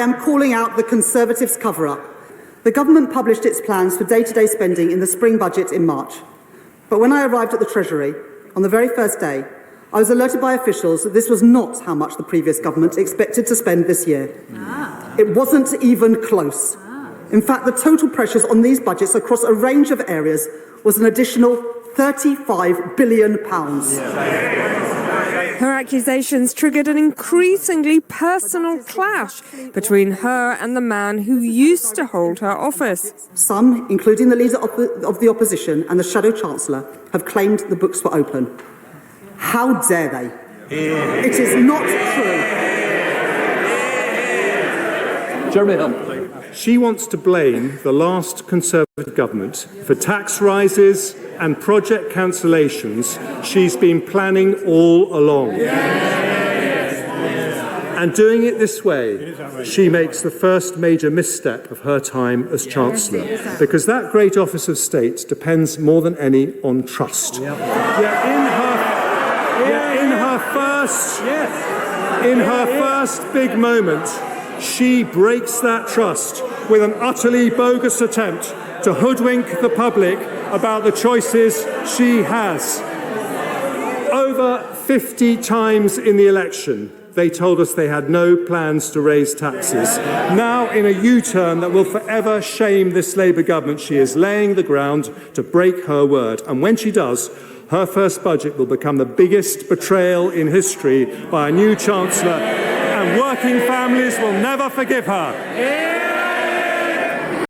am calling out the Conservatives' cover-up. The government published its plans for day-to-day spending in the spring budget in March. But when I arrived at the Treasury, on the very first day, I was alerted by officials that this was not how much the previous government expected to spend this year. It wasn't even close. In fact, the total pressures on these budgets across a range of areas was an additional £35 billion. Her accusations triggered an increasingly personal clash between her and the man who used to hold her office. Some, including the leader of the opposition and the Shadow Chancellor, have claimed the books were open. How dare they? It is not true. Jeremy Hunt. She wants to blame the last Conservative government for tax rises and project cancellations she's been planning all along. And doing it this way, she makes the first major misstep of her time as Chancellor, because that great office of state depends more than any on trust. Yet in her first big moment, she breaks that trust with an utterly bogus attempt to hoodwink the public about the choices she has. Over 50 times in the election, they told us they had no plans to raise taxes. Now, in a U-turn that will forever shame this Labour government, she is laying the ground to break her word. And when she does, her first budget will become the biggest betrayal in history by a new Chancellor, and working families will never forgive her.